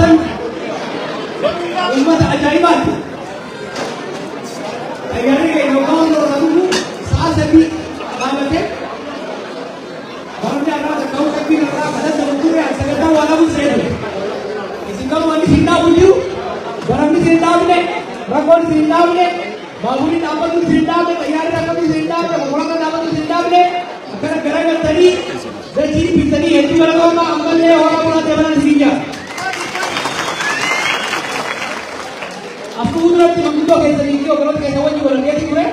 raawwatan uummata ajaa'ibaati. Ayyaanni keenya yookaan raawwatu sa'a sadii dhaabatee barumsa irraa ta'uu qabbiin irraa kadhata turee sagantaa waan hafu seetu. Isin qabu wanti siin dhaabu jiru baramni siin dhaabne rakkoon siin dhaabne baabulli dhaabbatu siin dhaabne xayyaarri dhaabbatu siin dhaabne konkolaataa dhaabbatu siin dhaabne akkana garagaltanii dachii bittanii hedduu galatooma ammallee horaa bulaa deeman siin jaa. Aku duratti manguddoo keessanii fi obboloota keessa wajjin walgeetti ture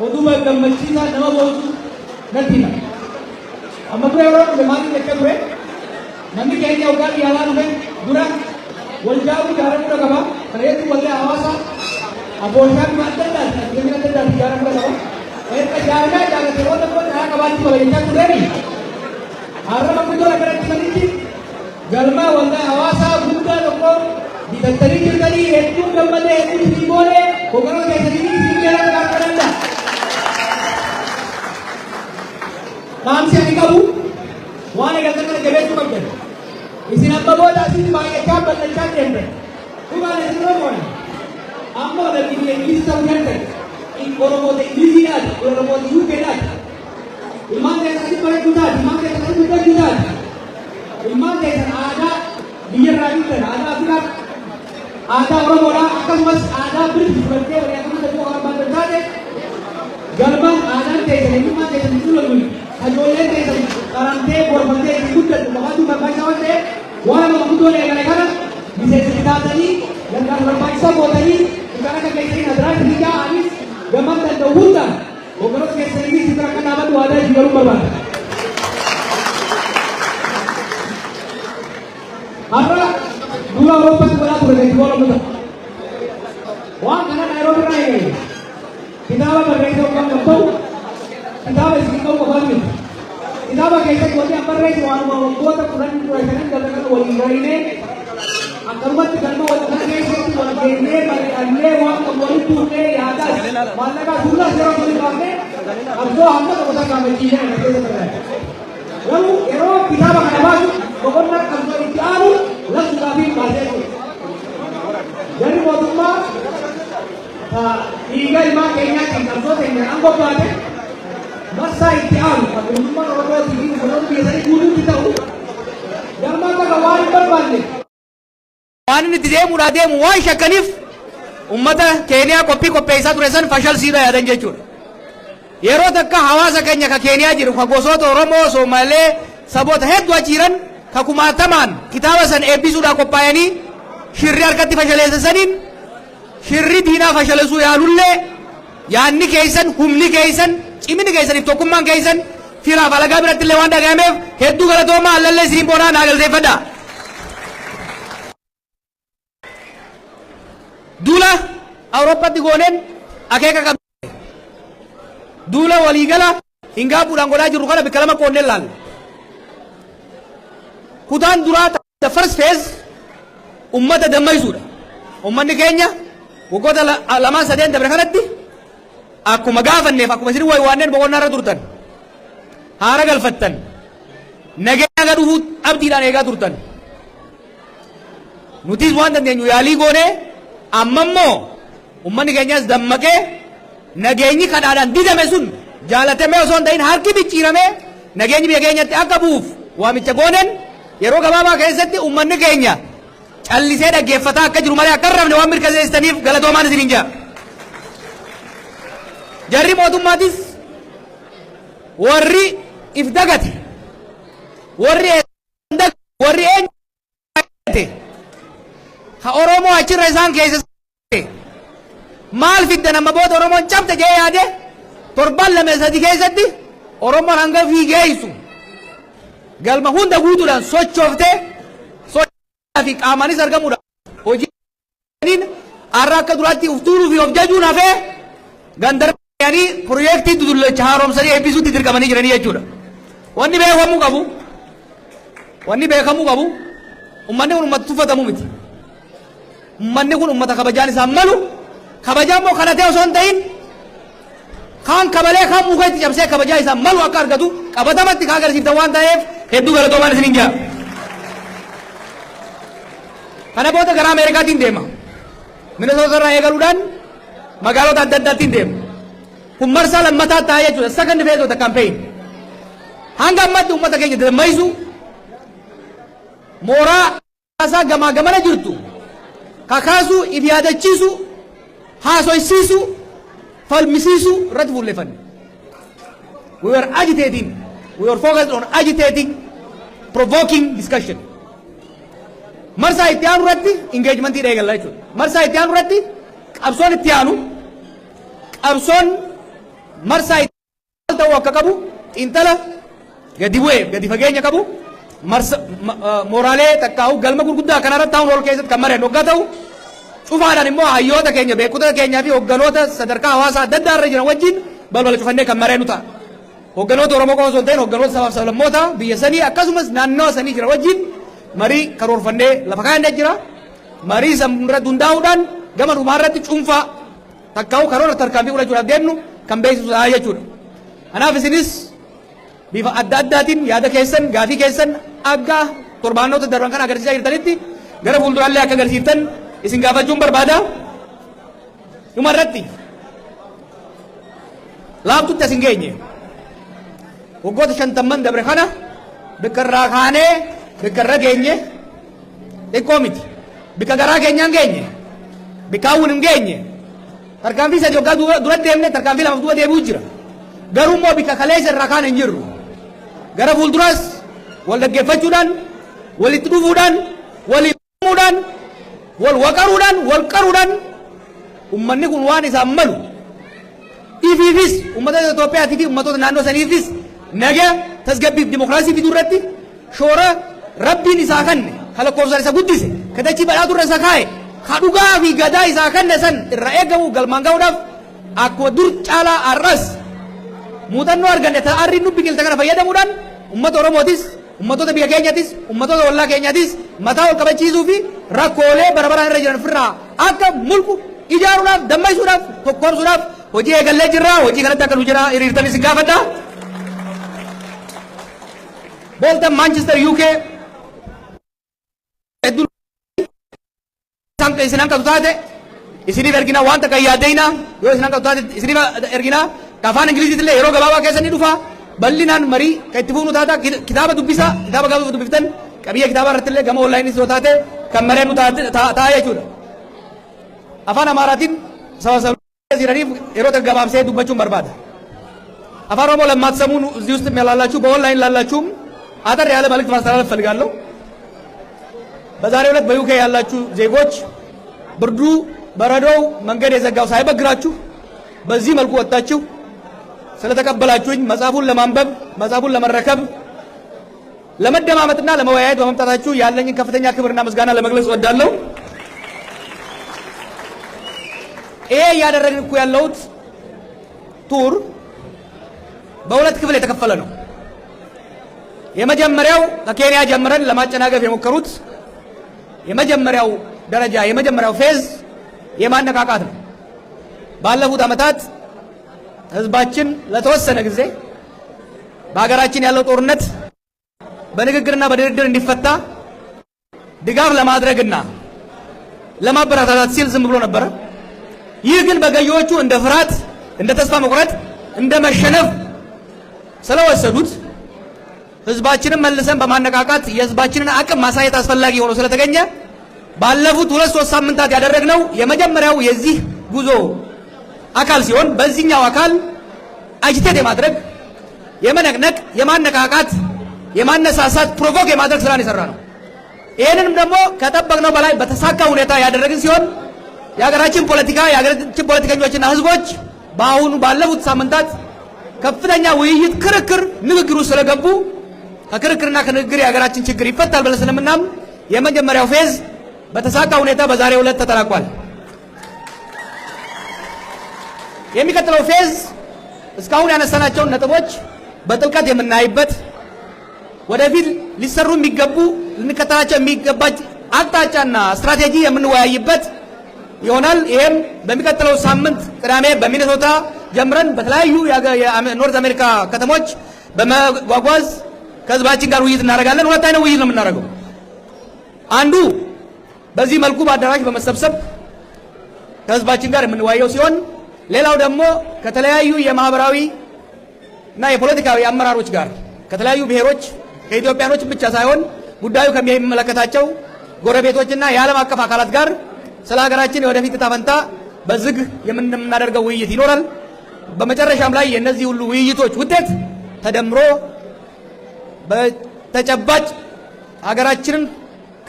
oduu gammachiisaa nama boosu natti hima. Amma ture yeroo dhufe maaliif jecha ture namni keenya waggaa dhiyaalaa dhufe dura wal jaa'uu jaaramuu qaba. Kana jechuun wallee hawaasaa abbooshaa bima adda addaati adeemsa adda addaati jaaramuu qaba. Erga jaaramee jaalatee waan tokko dhayaa qabaatti wal jechaa tureeni. Har'a manguddoo akkanatti manitti galma wallee hawaasaa guddaa tokko ditattanii jirtanii hedduu gammadee hedduu isin boone hoogganaa keessanii isin jala qaqqabanna. Dhaamsi ani qabu waan eegaltan kana jabeessuu qabdan. Isin amma booda asitti baay'achaa bal'achaa deemtan. Dhugaan isin Oromoon amma walakkiin Ingiliizi ta'uu danda'a. Oromoota Ingiliiziidhaati, Oromoota UK'dhaati. Ilmaan keessan asitti bareedduu taati, ilmaan keessan asitti miidhagduu taati. Ilmaan keessan aadaa biyyarraa jirtan, aadaa Afrikaa aadaa Oromoodhaa akkasumas aadaa Biriitish fudhattee walii akkasumas immoo Oromoo taate galmaan aadaan keessan eenyummaan keessan itti lolluun ijoolleen keessan qaramtee gorfattee itti guddattu qabaatu barbaachisaa waan ta'eef waan nama guddoon eegale kana miseensa taatanii gargaarsa barbaachisaa gootanii dukkaana akka keessanii adiraatti ni gaa'anis gammaan danda'u hundaan hogganoota keessanii fi sitira akka dhaabatu aadaa itti galuu barbaada. Har'a dura Awurooppatti godhaa ture beeksisa Oromoo. Waan kana Naayiroobi irraa eegale. Kitaaba barreessa yookaan gabba'u kitaaba isin qabu qofaan miti. Kitaaba keessatti wanti an barreessu waanuma waggoota 10 galgala waliin gahinee akkanumatti galma wal kana keessatti wal geennee bal'annee waan qabu walitti tuunnee yaadaas maallaqaa suullaas yeroo waliin baafnee qabsoo hamma tokkosaa gaamachiisee kana keessa ture. Garuu yeroo kitaaba kana baasu boqonnaa qabsoo itti aanu laftuudhaa fi baasee ture. Jarri mootummaa dhiiga ilmaa keenyaatiin qabsoo keenyaan an bobbaate marsaa itti aanu mootummaan Oromootii fi uummattoota biyya sanii guutuutti ta'u galmaan bakka waan hin barbaanne. Waan inni itti deemu waan shakkaniif uummata Keeniyaa qopheessaa ture san fashalsiidha yaadan jechuudha. Yeroo takka hawaasa keenya ka Keeniyaa jiru ka gosoota Oromoo, Somaalee, saboota hedduu achi jiran ka kumaatamaan kitaaba san eebbisuudhaaf qophaa'anii shirri harkatti fashaleessaniin shirri diinaa fashaleessuu yaalullee yaanni keessan, humni keessan, cimini keessaniif tokkummaan keessan firaaf alagaa biratti illee waan dhagahameef hedduu galatoomaa allallee isiniin boonaa naa galteeffadha. Duula Awurooppaatti gooneen akeeka qabne. Duula waliigala hingaabuudhaan godhaa jirru kana bikka lama qoonnee laalla. Kutaan duraa the first phase ummata dammaysuudha. Ummanni keenya waggoota lamaan sadeen dabre kanatti akkuma gaafanneef akkuma isin waanneen boqonnaa irra turtan haara galfattan nageenya aga dhufuu abdiidhaan eegaa turtan. Nutis waan dandeenyu yaalii goonee amma immoo ummanni keenyas dammaqee nageenyi kadhaadhaan didame sun jaalatamee osoo hin ta'in harki micciiramee nageenyi biyya keenyatti akka bu'uuf waamicha gooneen yeroo gabaabaa keessatti ummanni keenya callisee dhaggeeffataa akka jiru malee akka hin rafne waan mirkaneessitaniif galatoomaan isiniin jira. Jarri mootummaatis warri if dagate warri eenyu ka Oromoo achirra isaan keessa maal fiddan amma booda Oromoon cabte jee yaade torban lama sadi keessatti Oromoon hanga fiigeessu galma hunda guutuudhaan sochooftee fi qaamaanis argamuudha. Hojiin har'a akka duraatti uf tuuruu fi of jajuun hafee gandarbaanii piroojeektii dudullecha haaromsanii eebbisuutti dirqamanii jiranii jechuudha. Wanni beekamuu qabu ummanni kun ummata tuffatamu miti. Ummanni kun ummata kabajaan isaan malu kabajaan immoo kadhatee osoo hin ta'in kaan kabalee kaan muka itti cabsee kabajaa isaan malu akka argatu qabatamatti kaa agarsiiftan waan ta'eef hedduu galatoomaan isiniin jira. kana booda gara Ameerikaatiin deema Minnesota irraa eegaluudhaan magaalota adda addaattiin deema kun marsaa lammataa ta'ee jechuudha second phase of the campaign hanga ammatti uummata keenya dammayisu mooraa isaa gamaa gamana jirtu kakaasu if yaadachiisu haasoysiisu falmisiisu irratti fuulleeffanne we were agitating we were focused on agitating provoking discussion marsaa itti aanu irratti engagement eegalla jechuudha marsaa itti aanu irratti qabsoon itti aanu qabsoon marsaa itti ta'uu akka qabu intala gadi bu'ee gadi fageenya qabu marsa mooraalee takkaa'u galma gurguddaa kanarratti ta'uun ol keessatti kan mareen hoggaa ta'u cufaadhaan immoo hayyoota keenya beekota keenyaa fi hogganoota sadarkaa hawaasaa adda addaa irra jiran wajjin balbala cufannee kan mareenu ta'a hogganoota Oromoo qofa osoo hin ta'in hogganoota sabaaf sablammoota biyya sanii akkasumas naannoo sanii jira wajjin marii karoorfannee lafa kaa'annee jira marii irratti hundaa'uudhaan gama dhumaa irratti cuunfaa takkaa'u karoora tarkaanfii fudhachuudhaaf deemnu kan beeksisudha jechuudha. Kanaaf isinis bifa adda addaatiin yaada keessan gaafii keessan akka torbaanota darban kan agarsiisaa jirtanitti gara fuulduraallee akka agarsiiftan isin gaafachuun barbaada. Dhuma irratti laaftutti asin geenye waggoota 50 dabre kana bikka irraa kaanee bikka irra geenye xiqqoo miti bikka garaa keenyaan geenye bikka hawwin hin geenye tarkaanfii sadii waggaa dura deemne tarkaanfii lamaaf duuba deebi'u jira garuu immoo bikka kaleessa irraa kaan hin jirru gara fuulduraas wal dhaggeeffachuudhaan walitti dhufuudhaan walii himuudhaan wal waqaruudhaan wal qaruudhaan ummanni kun waan isaan malu ifiifis ummata Itoophiyaatii fi ummatoota naannoo saniifis nagaa tasgabbiif dimokiraasii fiduu irratti shoora rabbiin isaa kanne kalakkoofsaan isa guddise kadachii badhaatu irra isa kaa'e kadhugaa fi gadaa isaa kanne san irra eegamu galmaan ga'uudhaaf akkuma dur caalaa arras muuxannoo arganne ta'arri nu biqilta kana fayyadamuudhaan ummata Oromootis ummatoota biyya keenyaatis ummatoota ollaa keenyaatis mataa ol qabachiisuu fi rakkoolee barabaraan irra jiran firraa akka mulqu ijaaruudhaaf dammaysuudhaaf tokkoomsuudhaaf hojii eegallee jirra hojii kanatti akka nu jira hiriirtanis gaafadha. Bolton Manchester UK isin hanqatu taate isiniif ergina waan takka yaaddeeyna yoo isin hanqatu taate isiniif ergina afaan Ingiliziitillee yeroo gabaabaa keessa ni dhufa bal'inaan marii kan itti fuunu taata kitaaba dubbisa kitaaba gaafa dubbiftan qabiyyee kitaaba irrattillee gama onlaayinis yoo taate kan mareen nu ta'a jechuudha. Afaan Amaaraatiin sabaa jiraniif yeroo takka gabaabsee dubbachuun barbaada. Afaan Oromoo lammaatsamuun እዚህ ውስጥ ያላላችሁ በኦንላይን ላላችሁም አጠር ያለ መልእክት ማስተላለፍ ፈልጋለሁ። በዛሬው ዕለት በዩኬ ያላችሁ ዜጎች ብርዱ በረዶው መንገድ የዘጋው ሳይበግራችሁ በዚህ መልኩ ወጣችሁ ስለተቀበላችሁኝ መጽሐፉን ለማንበብ መጽሐፉን ለመረከብ ለመደማመጥና ለመወያየት በመምጣታችሁ ያለኝን ከፍተኛ ክብርና ምስጋና ለመግለጽ እወዳለሁ። ይሄ ያደረግን እኮ ያለውት ቱር በሁለት ክፍል የተከፈለ ነው። የመጀመሪያው ከኬንያ ጀምረን ለማጨናገፍ የሞከሩት የመጀመሪያው ደረጃ የመጀመሪያው ፌዝ የማነቃቃት ነው። ባለፉት ዓመታት ህዝባችን ለተወሰነ ጊዜ በሀገራችን ያለው ጦርነት በንግግርና በድርድር እንዲፈታ ድጋፍ ለማድረግና ለማበረታታት ሲል ዝም ብሎ ነበር። ይህ ግን በገዢዎቹ እንደ ፍርሃት፣ እንደ ተስፋ መቁረጥ፣ እንደ መሸነፍ ስለወሰዱት ህዝባችንን መልሰን በማነቃቃት የህዝባችንን አቅም ማሳየት አስፈላጊ ሆኖ ስለተገኘ ባለፉት 2-3 ሳምንታት ያደረግነው የመጀመሪያው የዚህ ጉዞ አካል ሲሆን በዚህኛው አካል አጂቴት የማድረግ የመነቅነቅ የማነቃቃት የማነሳሳት ፕሮቮክ የማድረግ ስራን የሰራ ነው። ይሄንንም ደግሞ ከጠበቅነው በላይ በተሳካ ሁኔታ ያደረግን ሲሆን የሀገራችን ፖለቲካ የሀገራችን ፖለቲከኞችና ህዝቦች በአሁኑ ባለፉት ሳምንታት ከፍተኛ ውይይት፣ ክርክር፣ ንግግሩ ስለገቡ ከክርክርና ከንግግር የሀገራችን ችግር ይፈታል ብለን ስለምናምን የመጀመሪያው ፌዝ በተሳካ ሁኔታ በዛሬው ዕለት ተጠናቋል። የሚቀጥለው ፌዝ እስካሁን ያነሳናቸውን ነጥቦች በጥልቀት የምናይበት ወደፊት ሊሰሩ የሚገቡ ልንከተላቸው የሚገባ አቅጣጫና ስትራቴጂ የምንወያይበት ይሆናል። ይሄም በሚቀጥለው ሳምንት ቅዳሜ በሚኔሶታ ጀምረን በተለያዩ የኖርዝ አሜሪካ ከተሞች በመጓጓዝ ከህዝባችን ጋር ውይይት እናደርጋለን። ሁለት አይነት ውይይት ነው የምናደርገው። አንዱ በዚህ መልኩ በአዳራሽ በመሰብሰብ ከህዝባችን ጋር የምንወያየው ሲሆን ሌላው ደግሞ ከተለያዩ የማህበራዊ እና የፖለቲካዊ አመራሮች ጋር ከተለያዩ ብሔሮች ከኢትዮጵያኖች ብቻ ሳይሆን ጉዳዩ ከሚመለከታቸው ጎረቤቶችና የዓለም አቀፍ አካላት ጋር ስለ ሀገራችን የወደፊት ዕጣ ፈንታ በዝግ የምናደርገው ውይይት ይኖራል። በመጨረሻም ላይ የእነዚህ ሁሉ ውይይቶች ውጤት ተደምሮ በተጨባጭ ሀገራችንን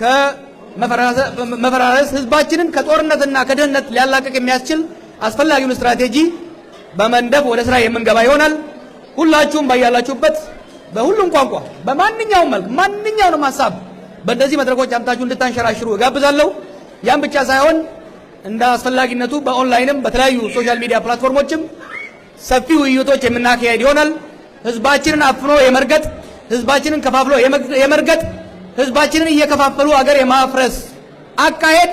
ከመፈራረስ ህዝባችንን ከጦርነትና ከድህነት ሊያላቅቅ የሚያስችል አስፈላጊውን ስትራቴጂ በመንደፍ ወደ ስራ የምንገባ ይሆናል። ሁላችሁም ባያላችሁበት በሁሉም ቋንቋ በማንኛውም መልክ ማንኛውንም ሀሳብ በእንደዚህ መድረኮች አምጣችሁ እንድታንሸራሽሩ እጋብዛለሁ። ያን ብቻ ሳይሆን እንደ አስፈላጊነቱ በኦንላይንም በተለያዩ ሶሻል ሚዲያ ፕላትፎርሞችም ሰፊ ውይይቶች የምናካሄድ ይሆናል። ህዝባችንን አፍኖ የመርገጥ ህዝባችንን ከፋፍሎ የመርገጥ ህዝባችንን እየከፋፈሉ አገር የማፍረስ አካሄድ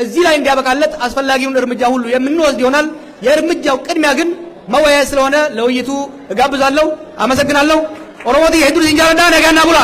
እዚህ ላይ እንዲያበቃለት አስፈላጊውን እርምጃ ሁሉ የምንወስድ ይሆናል። የእርምጃው ቅድሚያ ግን መወያየት ስለሆነ ለውይይቱ እጋብዛለሁ። አመሰግናለሁ። ኦሮሞቲ የሄዱት እንጃረዳ ነጋና ቡላ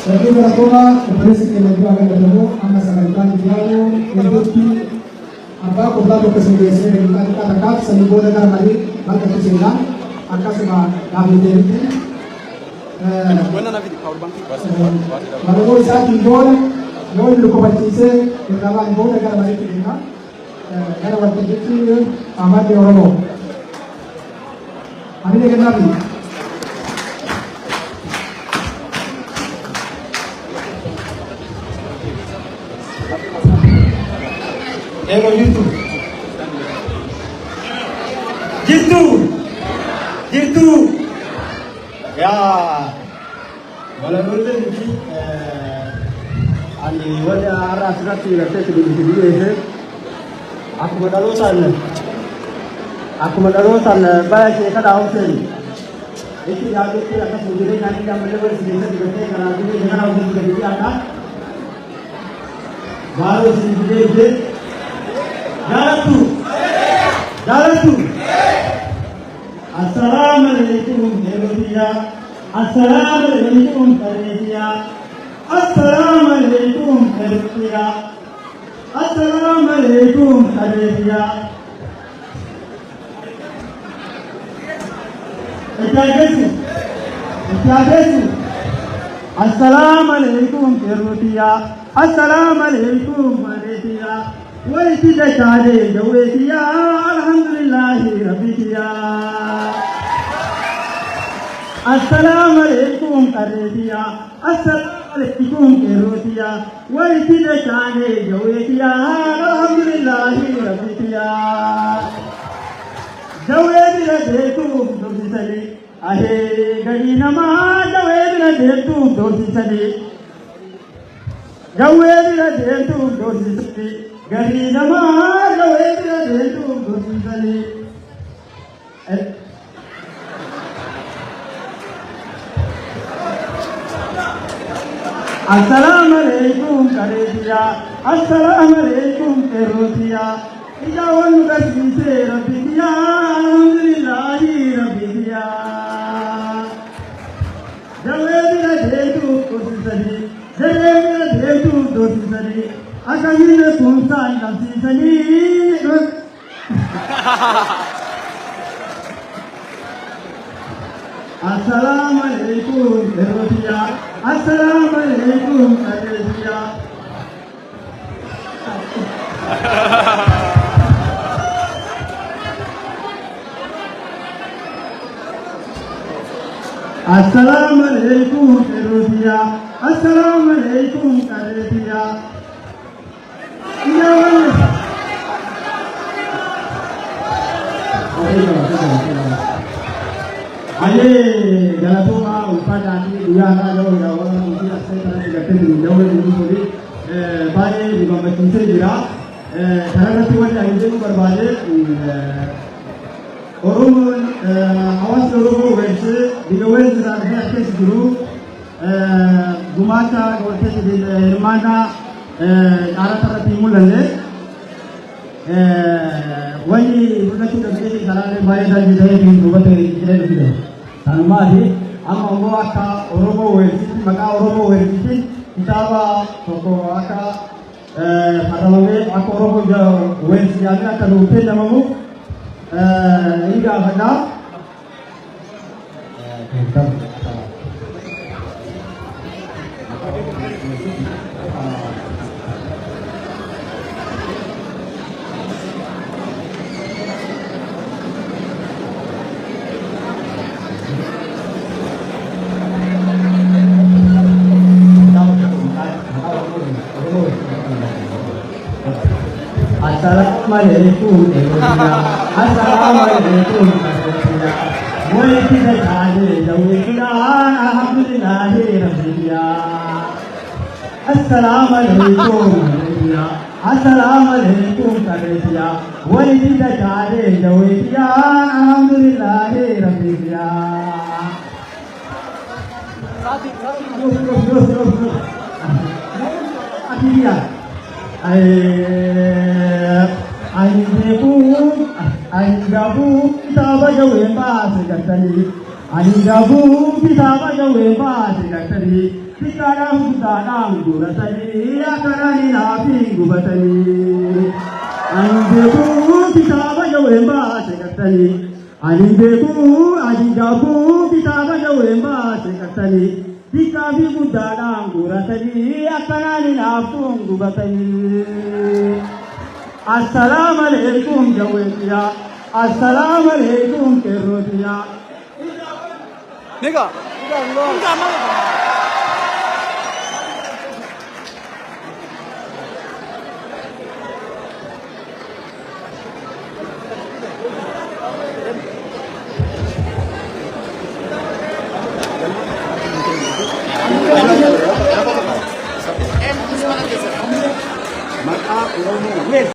Satu persona presiden yang akan bertemu amasakan dialu untuk apa kota kesehatan dengan kata-kata senibu negara mari bangsa kesehatan akan semua kami jadi. Kalau saat timbul, noi lupa baca kenapa timbul negara mari kita, negara waktu itu amat diorang. Hari ini kenapa? Ego Jitu ya walaupun ini ani wajah arah serat tidak sedikit itu aku menerusan banyak kita tahu sih itu yang itu akan menjadi nanti yang menjadi sedikit juga karena ini dengan orang juga jadi akan baru sedikit Jalatu. Assalamualaikum Indonesia. Assalamualaikum Indonesia. Assalamualaikum Indonesia. Assalamualaikum Indonesia. Assalamualaikum Indonesia. Assalamualaikum Indonesia. ويتي دكاري جويتيا الحمد لله ربيتيا السلام عليكم قريتيا السلام عليكم كيروتيا ويتي دكاري جويتيا الحمد لله ربيتيا جويتي دكتوم دوسي سلي أهي غني نما جويتي دكتوم دوسي سلي جويتي دكتوم دوسي سلي Gari nama gawe dia itu dosi sali. Assalamualaikum karetia. Assalamualaikum kerotia. Ijawan kasih se rabbiya. Alhamdulillahi rabbiya. Gawe dia itu dosi sali. Gawe dia itu dosi sali. Akamine kunsan nasi sani. Assalamualaikum kerotia. Assalamualaikum kerotia. Assalamualaikum Erosia. Assalamualaikum Karetia. Aye, galatuma ulpada ni dia ada orang mungkin asal kita kerja jauh lebih boleh. Baik di bawah mesin dia. Karena tuan yang itu berbalik. Orang awas orang versi di luar negara kes guru gumata gortes di mana arah timur lalu wani bukan cuma di sana bayar dan jadi di rumah terjadi itu tanpa di amma aka orang versi maka orang versi kita toko aka harawe aku orang versi ada kan upen namamu ini apa Assalamualaikum Assalamualaikum Mulai kita cari jauh kita alhamdulillah Assalamualaikum Assalamualaikum karetia Mulai kita cari jauh kita alhamdulillah Akhirnya Ainggabu kita baca wemba sekali. Ainggabu kita baca wemba sekali. Kita dalam durasani akarani nabi gubatani. Ainggabu kita baca wemba sekali. Ainggabu kita baca wemba sekali. Kita dalam durasani akarani nabi gubatani. Assalamualaikum Jawatia. Assalamualaikum Kerotia. Enggak mau.